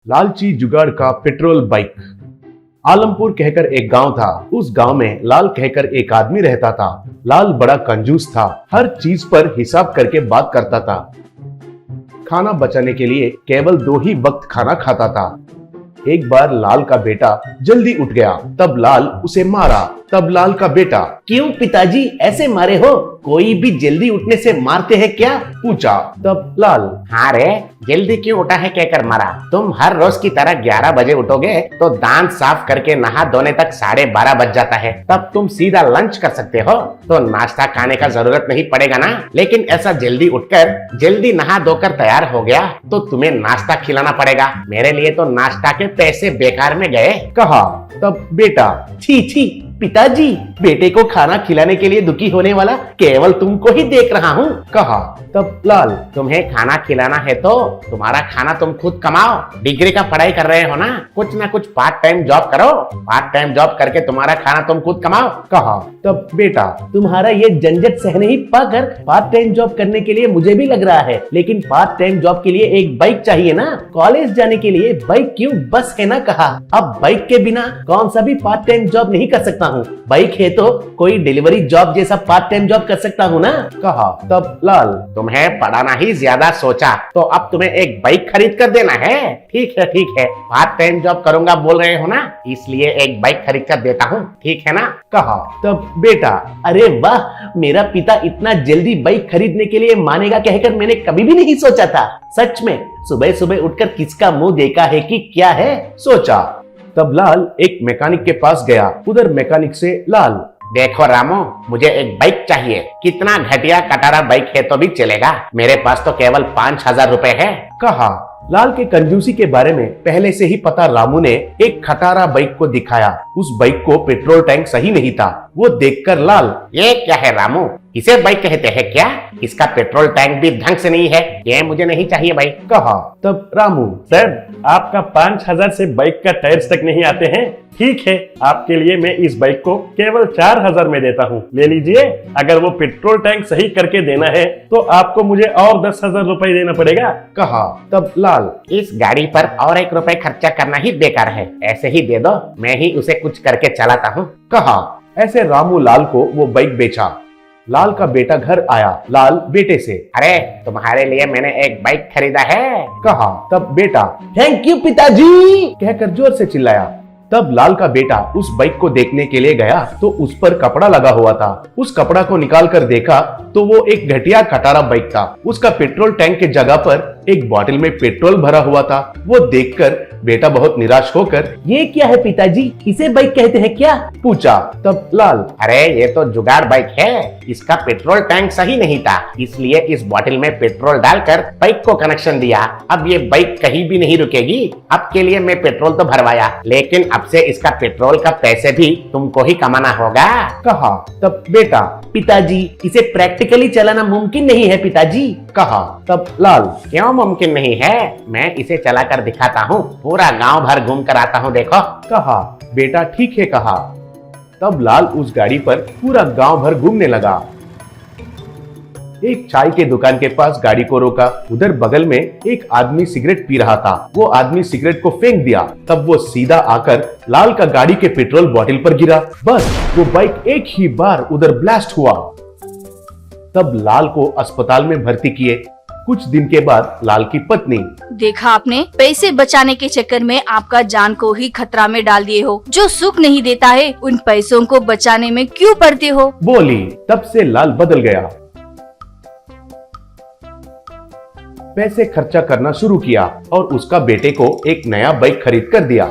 लालची जुगाड़ का पेट्रोल बाइक। आलमपुर कहकर एक गांव था। उस गांव में लाल कहकर एक आदमी रहता था। लाल बड़ा कंजूस था, हर चीज पर हिसाब करके बात करता था। खाना बचाने के लिए केवल 2 ही वक्त खाना खाता था। एक बार लाल का बेटा जल्दी उठ गया, तब लाल उसे मारा। तब लाल का बेटा, क्यों पिताजी ऐसे मारे हो? कोई भी जल्दी उठने से मारते हैं क्या? पूछा। तब लाल, हाँ रे, जल्दी क्यों उठा है कहकर मारा? तुम हर रोज की तरह 11 बजे उठोगे तो दांत साफ करके नहा धोने तक 12:30 बज जाता है। तब तुम सीधा लंच कर सकते हो, तो नाश्ता खाने का जरूरत नहीं पड़ेगा ना। लेकिन ऐसा जल्दी उठकर जल्दी नहा धोकर तैयार हो गया तो तुम्हें नाश्ता खिलाना पड़ेगा। मेरे लिए तो नाश्ता के पैसे बेकार में गए। कहा। तब बेटा, छी छी पिताजी, बेटे को खाना खिलाने के लिए दुखी होने वाला केवल तुमको ही देख रहा हूँ। कहा। तब लाल, तुम्हें खाना खिलाना है तो तुम्हारा खाना तुम खुद कमाओ। डिग्री का पढ़ाई कर रहे हो ना, कुछ ना कुछ पार्ट टाइम जॉब करो। पार्ट टाइम जॉब करके तुम्हारा खाना तुम खुद कमाओ। कहा। तब बेटा, तुम्हारा ये झंझट सह नहीं पाकर पार्ट टाइम जॉब करने के लिए मुझे भी लग रहा है, लेकिन पार्ट टाइम जॉब के लिए एक बाइक चाहिए ना। कॉलेज जाने के लिए बाइक क्यों, बस है ना। कहा। अब बाइक के बिना कौन सा भी पार्ट टाइम जॉब नहीं कर सकता हूँ। बाइक है तो कोई डिलीवरी जॉब जैसा पार्ट टाइम जॉब कर सकता हूँ ना। कहा। तब लाल, तुम्हें पढ़ाना ही ज्यादा सोचा तो अब तुम्हें एक बाइक खरीद कर देना है। ठीक है, पार्ट टाइम जॉब करूंगा बोल रहे हो ना, इसलिए एक बाइक खरीद कर देता हूँ, ठीक है ना। कहा। तब बेटा, अरे वाह, मेरा पिता इतना जल्दी बाइक खरीदने के लिए मानेगा कहकर मैंने कभी भी नहीं सोचा था। सच में सुबह सुबह उठकर किसका मुंह देखा है कि क्या है, सोचा। तब लाल एक मैकेनिक के पास गया। उधर मैकेनिक से लाल, देखो रामू, मुझे एक बाइक चाहिए। कितना घटिया कटारा बाइक है तो भी चलेगा, मेरे पास तो केवल 5,000 रुपए है। कहा। लाल के कंजूसी के बारे में पहले से ही पता रामू ने एक खटारा बाइक को दिखाया। उस बाइक को पेट्रोल टैंक सही नहीं था। वो देखकर लाल, ये क्या है रामू, इसे बाइक कहते हैं क्या? इसका पेट्रोल टैंक भी ढंग से नहीं है, ये मुझे नहीं चाहिए बाइक। कहा। तब रामू, सर, आपका 5,000 से बाइक का टायर्स तक नहीं आते हैं। ठीक है, आपके लिए मैं इस बाइक को केवल 4,000 में देता हूँ, ले लीजिए। अगर वो पेट्रोल टैंक सही करके देना है तो आपको मुझे और 10,000 रुपए देना पड़ेगा। कहा। तब लाल, इस गाड़ी पर और 1 रुपए खर्चा करना ही बेकार है, ऐसे ही दे दो, मैं ही उसे कुछ करके चलाता हूँ। कहा। ऐसे रामू लाल को वो बाइक बेचा। लाल का बेटा घर आया। लाल बेटे से, अरे तुम्हारे लिए मैंने एक बाइक खरीदा है। कहा। तब बेटा, थैंक यू पिताजी कहकर जोर से चिल्लाया। तब लाल का बेटा उस बाइक को देखने के लिए गया तो उस पर कपड़ा लगा हुआ था। उस कपड़ा को निकाल कर देखा तो वो एक घटिया खटारा बाइक था। उसका पेट्रोल टैंक के जगह पर एक बॉटल में पेट्रोल भरा हुआ था। वो देखकर बेटा बहुत निराश होकर, ये क्या है पिताजी, इसे बाइक कहते हैं क्या? पूछा। तब लाल, अरे ये तो जुगाड़ बाइक है, इसका पेट्रोल टैंक सही नहीं था, इसलिए इस बॉटल में पेट्रोल डालकर बाइक को कनेक्शन दिया। अब ये बाइक कहीं भी नहीं रुकेगी। अब के लिए मैं पेट्रोल तो भरवाया, लेकिन अब से इसका पेट्रोल का पैसे भी तुमको ही कमाना होगा। कहा। तब बेटा, पिताजी, इसे प्रैक्टिकली चलाना मुमकिन नहीं है पिताजी। कहा। तब लाल, क्यों मुमकिन नहीं है? मैं इसे चलाकर दिखाता हूँ, पूरा गांव भर घूम कर आता हूँ, देखो। कहा। बेटा ठीक है, कहा। तब लाल उस गाड़ी पर पूरा गांव भर घूमने लगा। एक चाय के दुकान के पास गाड़ी को रोका। उधर बगल में एक आदमी सिगरेट पी रहा था। वो आदमी सिगरेट को फेंक दिया। तब वो सीधा आकर लाल का गाड़ी के पेट्रोल बॉटल पर गिरा। बस वो बाइक एक ही बार उधर ब्लास्ट हुआ। तब लाल को अस्पताल में भर्ती किए। कुछ दिन के बाद लाल की पत्नी, देखा आपने, पैसे बचाने के चक्कर में आपका जान को ही खतरा में डाल दिए हो। जो सुख नहीं देता है उन पैसों को बचाने में क्यों पड़ते हो, बोली। तब से लाल बदल गया। पैसे खर्चा करना शुरू किया और उसका बेटे को एक नया बाइक खरीद कर दिया।